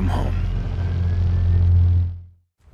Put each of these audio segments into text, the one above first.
Welcome home.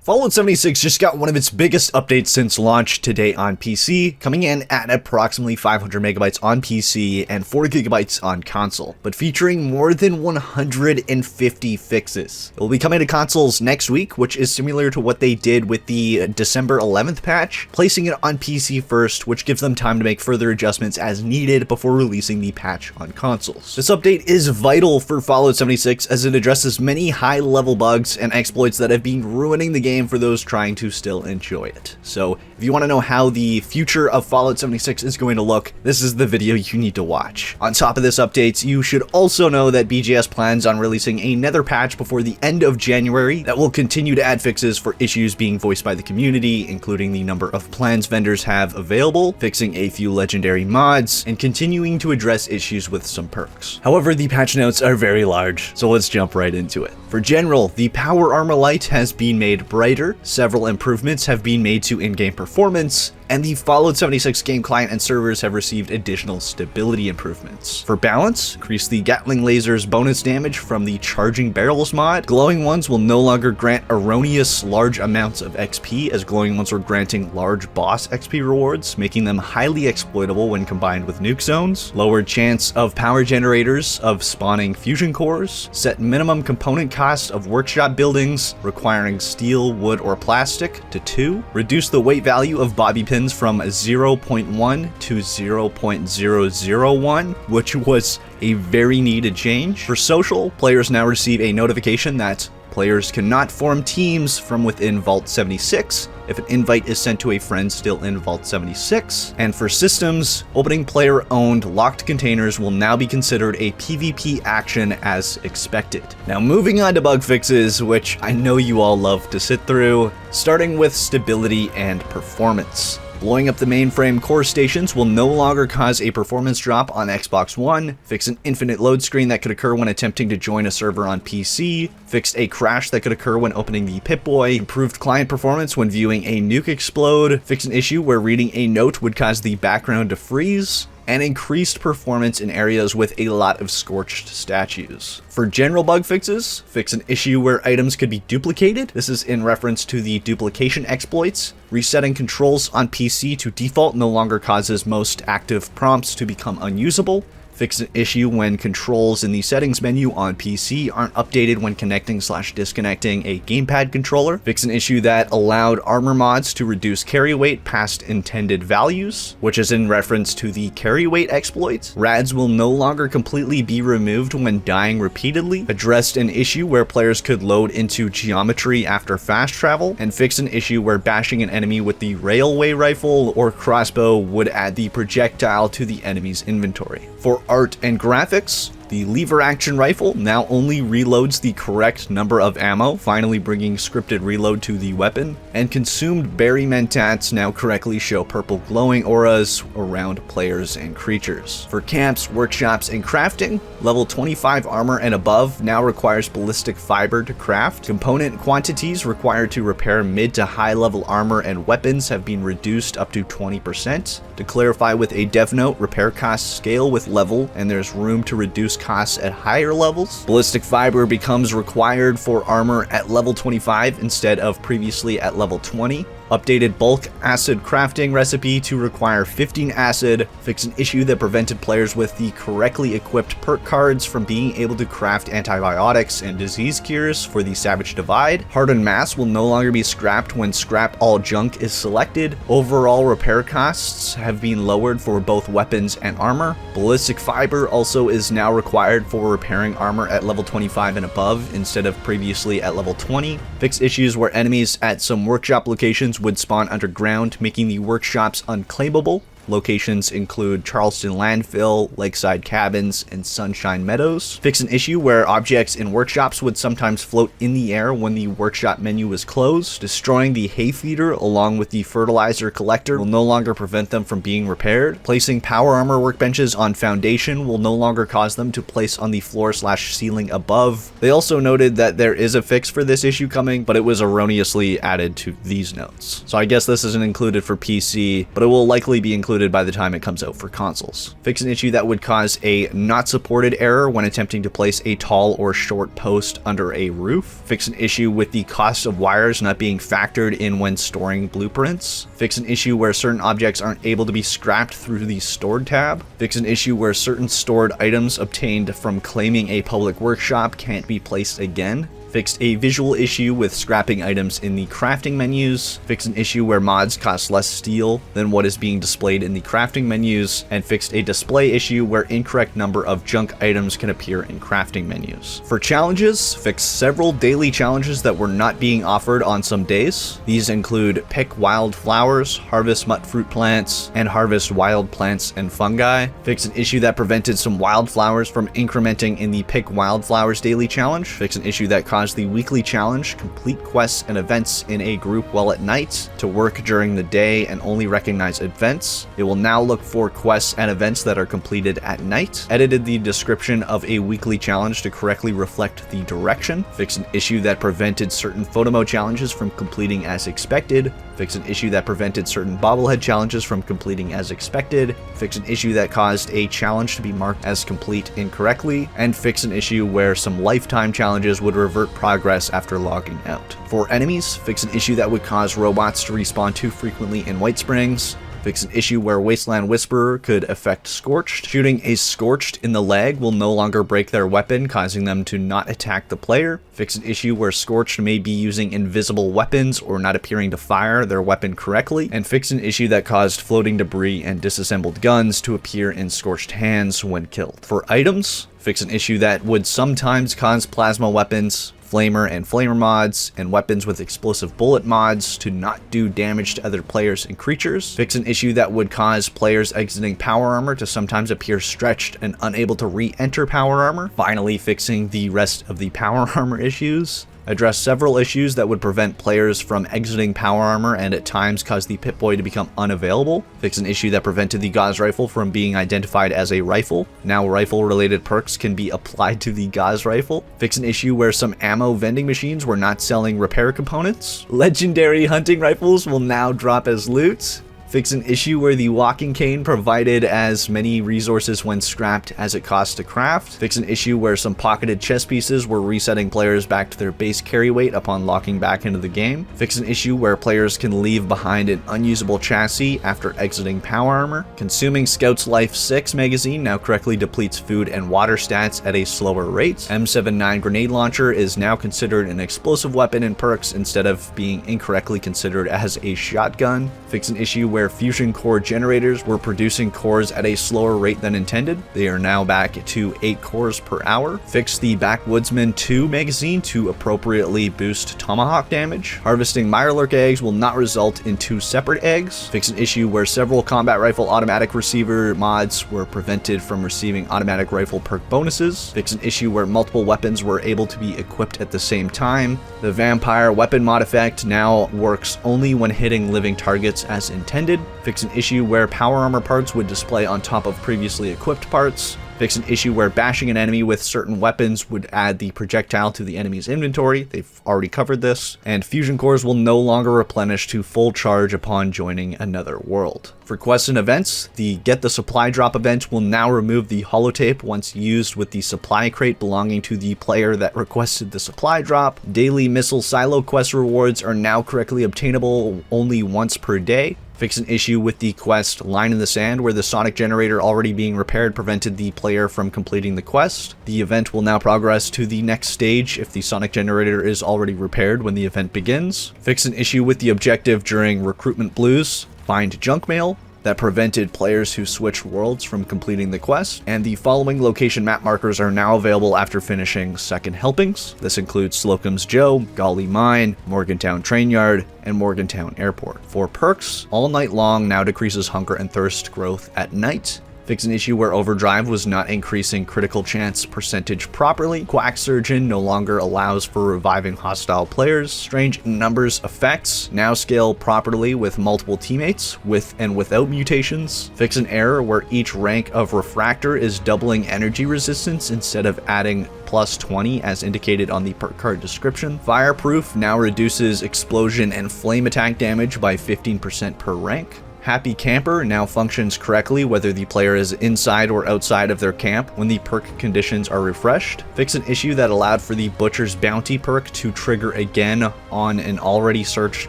Fallout 76 just got one of its biggest updates since launch today on PC, coming in at approximately 500 megabytes on PC and 4 gigabytes on console, but featuring more than 150 fixes. It will be coming to consoles next week, which is similar to what they did with the December 11th patch, placing it on PC first, which gives them time to make further adjustments as needed before releasing the patch on consoles. This update is vital for Fallout 76 as it addresses many high-level bugs and exploits that have been ruining the game for those trying to still enjoy it. So if you want to know how the future of Fallout 76 is going to look, this is the video you need to watch. On top of this update, you should also know that BGS plans on releasing another patch before the end of January that will continue to add fixes for issues being voiced by the community, including the number of plans vendors have available, fixing a few legendary mods, and continuing to address issues with some perks. However, the patch notes are very large, so let's jump right into it. For general, the power armor light has been made brighter, several improvements have been made to in-game performance, and the Fallout 76 game client and servers have received additional stability improvements. For balance, increase the Gatling laser's bonus damage from the Charging Barrels mod. Glowing ones will no longer grant erroneous large amounts of XP, as glowing ones were granting large boss XP rewards, making them highly exploitable when combined with nuke zones. Lowered chance of power generators of spawning fusion cores. Set minimum component cost of workshop buildings requiring steel, wood, or plastic to 2. Reduce the weight value of bobby pins from 0.1 to 0.001, which was a very needed change. For social, players now receive a notification that players cannot form teams from within Vault 76 if an invite is sent to a friend still in Vault 76. And for systems, opening player-owned locked containers will now be considered a PvP action as expected. Now moving on to bug fixes, which I know you all love to sit through, starting with stability and performance. Blowing up the mainframe core stations will no longer cause a performance drop on Xbox One, fix an infinite load screen that could occur when attempting to join a server on PC, fixed a crash that could occur when opening the Pip-Boy, improved client performance when viewing a nuke explode, fixed an issue where reading a note would cause the background to freeze, and increased performance in areas with a lot of scorched statues. For general bug fixes, fix an issue where items could be duplicated. This is in reference to the duplication exploits. Resetting controls on PC to default no longer causes most active prompts to become unusable. Fix an issue when controls in the settings menu on PC aren't updated when connecting/disconnecting a gamepad controller. Fix an issue that allowed armor mods to reduce carry weight past intended values, which is in reference to the carry weight exploit. Rads will no longer completely be removed when dying repeatedly. Addressed an issue where players could load into geometry after fast travel, and fix an issue where bashing an enemy with the railway rifle or crossbow would add the projectile to the enemy's inventory. For art and graphics, the lever action rifle now only reloads the correct number of ammo, finally bringing scripted reload to the weapon, and consumed berry mentats now correctly show purple glowing auras around players and creatures. For camps, workshops, and crafting, level 25 armor and above now requires ballistic fiber to craft. Component quantities required to repair mid to high level armor and weapons have been reduced up to 20%. To clarify with a dev note, repair costs scale with level, and there's room to reduce costs at higher levels. Ballistic fiber becomes required for armor at level 25 instead of previously at level 20. Updated bulk acid crafting recipe to require 15 acid, fix an issue that prevented players with the correctly equipped perk cards from being able to craft antibiotics and disease cures for the Savage Divide. Hardened mass will no longer be scrapped when scrap all junk is selected. Overall repair costs have been lowered for both weapons and armor. Ballistic fiber also is now required for repairing armor at level 25 and above instead of previously at level 20. Fix issues where enemies at some workshop locations would spawn underground, making the workshops unclaimable. Locations include Charleston Landfill, Lakeside Cabins, and Sunshine Meadows. Fix an issue where objects in workshops would sometimes float in the air when the workshop menu was closed. Destroying the hay feeder along with the fertilizer collector will no longer prevent them from being repaired. Placing power armor workbenches on foundation will no longer cause them to place on the floor/ceiling above. They also noted that there is a fix for this issue coming, but it was erroneously added to these notes. So I guess this isn't included for PC, but it will likely be included included by the time it comes out for consoles. Fix an issue that would cause a not supported error when attempting to place a tall or short post under a roof. Fix an issue with the cost of wires not being factored in when storing blueprints. Fix an issue where certain objects aren't able to be scrapped through the stored tab. Fix an issue where certain stored items obtained from claiming a public workshop can't be placed again. Fixed a visual issue with scrapping items in the crafting menus. Fixed an issue where mods cost less steel than what is being displayed in the crafting menus. And fixed a display issue where incorrect number of junk items can appear in crafting menus. For challenges, fixed several daily challenges that were not being offered on some days. These include pick wild flowers, harvest mut fruit plants, and harvest wild plants and fungi. Fixed an issue that prevented some wildflowers from incrementing in the pick wildflowers daily challenge. Fixed an issue that caused the weekly challenge, complete quests and events in a group while at night, to work during the day and only recognize events. It will now look for quests and events that are completed at night. Edited the description of a weekly challenge to correctly reflect the direction. Fixed an issue that prevented certain photo mode challenges from completing as expected. Fix an issue that prevented certain bobblehead challenges from completing as expected. Fix an issue that caused a challenge to be marked as complete incorrectly. And fix an issue where some lifetime challenges would revert progress after logging out. For enemies, fix an issue that would cause robots to respawn too frequently in White Springs. Fix an issue where Wasteland Whisperer could affect Scorched. Shooting a Scorched in the leg will no longer break their weapon, causing them to not attack the player. Fix an issue where Scorched may be using invisible weapons or not appearing to fire their weapon correctly. And fix an issue that caused floating debris and disassembled guns to appear in Scorched hands when killed. For items, fix an issue that would sometimes cause plasma weapons, flamer and flamer mods, and weapons with explosive bullet mods to not do damage to other players and creatures. Fix an issue that would cause players exiting power armor to sometimes appear stretched and unable to re-enter power armor. Finally, fixing the rest of the power armor issues. Address several issues that would prevent players from exiting power armor and at times cause the Pip-Boy to become unavailable. Fix an issue that prevented the Gauss rifle from being identified as a rifle. Now rifle related perks can be applied to the Gauss rifle. Fix an issue where some ammo vending machines were not selling repair components. Legendary hunting rifles will now drop as loot. Fix an issue where the walking cane provided as many resources when scrapped as it costs to craft. Fix an issue where some pocketed chest pieces were resetting players back to their base carry weight upon locking back into the game. Fix an issue where players can leave behind an unusable chassis after exiting power armor. Consuming Scout's Life 6 magazine now correctly depletes food and water stats at a slower rate. M79 grenade launcher is now considered an explosive weapon in perks instead of being incorrectly considered as a shotgun. Fix an issue where fusion core generators were producing cores at a slower rate than intended. They are now back to 8 cores per hour. Fix the Backwoodsman 2 magazine to appropriately boost tomahawk damage. Harvesting Mirelurk eggs will not result in 2 separate eggs. Fix an issue where several combat rifle automatic receiver mods were prevented from receiving automatic rifle perk bonuses. Fix an issue where multiple weapons were able to be equipped at the same time. The vampire weapon mod effect now works only when hitting living targets as intended. Fix an issue where power armor parts would display on top of previously equipped parts. Fix an issue where bashing an enemy with certain weapons would add the projectile to the enemy's inventory. They've already covered this. And fusion cores will no longer replenish to full charge upon joining another world. For quests and events, the Get the Supply Drop event will now remove the holotape once used with the supply crate belonging to the player that requested the supply drop. Daily missile silo quest rewards are now correctly obtainable only once per day. Fix an issue with the quest Line in the Sand where the sonic generator already being repaired prevented the player from completing the quest. The event will now progress to the next stage if the sonic generator is already repaired when the event begins. Fix an issue with the objective during Recruitment Blues. Find junk mail that prevented players who switched worlds from completing the quest, and the following location map markers are now available after finishing second helpings. This includes Slocum's Joe, Golly Mine, Morgantown Train Yard, and Morgantown Airport. For perks, All Night Long now decreases hunger and thirst growth at night. Fix an issue where Overdrive was not increasing critical chance percentage properly. Quack Surgeon no longer allows for reviving hostile players. Strange Numbers effects now scale properly with multiple teammates, with and without mutations. Fix an error where each rank of Refractor is doubling energy resistance instead of adding plus 20 as indicated on the perk card description. Fireproof now reduces explosion and flame attack damage by 15% per rank. Happy Camper now functions correctly whether the player is inside or outside of their camp when the perk conditions are refreshed. Fix an issue that allowed for the Butcher's Bounty perk to trigger again on an already searched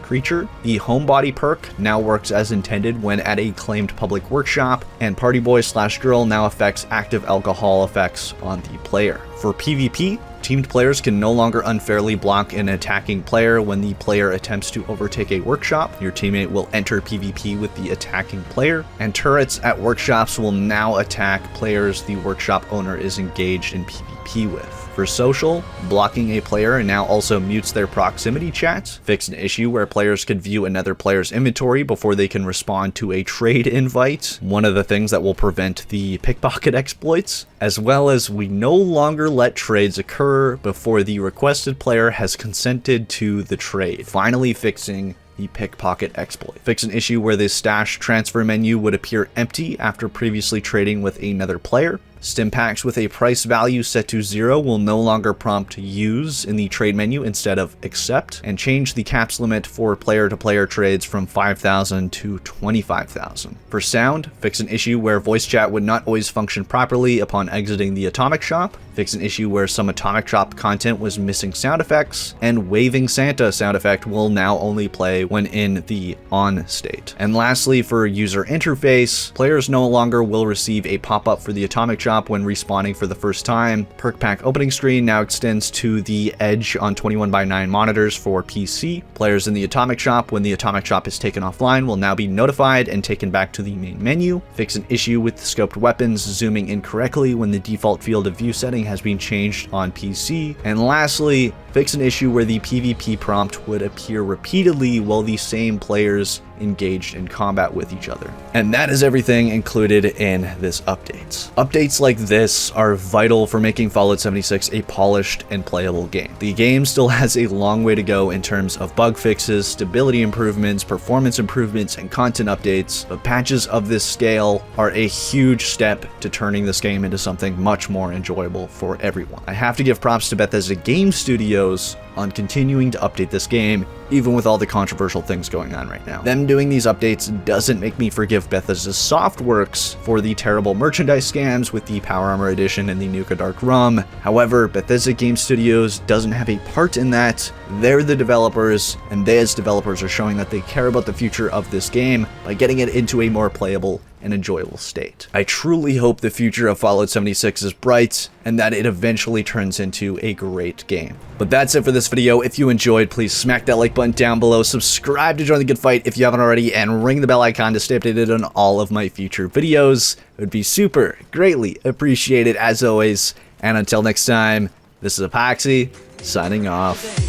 creature. The Homebody perk now works as intended when at a claimed public workshop, and Party Boy/Girl now affects active alcohol effects on the player. For PvP, teamed players can no longer unfairly block an attacking player when the player attempts to overtake a workshop. Your teammate will enter PvP with the attacking player, and turrets at workshops will now attack players the workshop owner is engaged in PvP with. For social, blocking a player now also mutes their proximity chats. Fix an issue where players could view another player's inventory before they can respond to a trade invite, one of the things that will prevent the pickpocket exploits, as well as we no longer let trades occur before the requested player has consented to the trade, finally fixing the pickpocket exploit. Fix an issue where the stash transfer menu would appear empty after previously trading with another player. Stim packs with a price value set to 0 will no longer prompt use in the trade menu instead of accept, and change the caps limit for player-to-player trades from 5,000 to 25,000. For sound, fix an issue where voice chat would not always function properly upon exiting the Atomic Shop. Fix an issue where some Atomic Shop content was missing sound effects, and Waving Santa sound effect will now only play when in the on state. And lastly, for user interface, players no longer will receive a pop-up for the Atomic Shop when respawning for the first time. Perk pack opening screen now extends to the edge on 21:9 monitors for PC. Players in the Atomic Shop, when the Atomic Shop is taken offline, will now be notified and taken back to the main menu. Fix an issue with scoped weapons zooming incorrectly when the default field of view setting has been changed on PC. And lastly, fix an issue where the PvP prompt would appear repeatedly while the same players engaged in combat with each other. And that is everything included in this update. Updates like this are vital for making Fallout 76 a polished and playable game. The game still has a long way to go in terms of bug fixes, stability improvements, performance improvements, and content updates, but patches of this scale are a huge step to turning this game into something much more enjoyable for everyone. I have to give props to Bethesda Game Studios on continuing to update this game, even with all the controversial things going on right now. Them doing these updates doesn't make me forgive Bethesda Softworks for the terrible merchandise scams with the Power Armor Edition and the Nuka Dark Rum. However, Bethesda Game Studios doesn't have a part in that. They're the developers, and they as developers are showing that they care about the future of this game by getting it into a more playable and enjoyable state. I truly hope the future of Fallout 76 is bright and that it eventually turns into a great game. But that's it for this video. If you enjoyed, please smack that like button down below, subscribe to join the good fight if you haven't already, and ring the bell icon to stay updated on all of my future videos. It would be super greatly appreciated as always. And until next time, this is Epoxy signing off.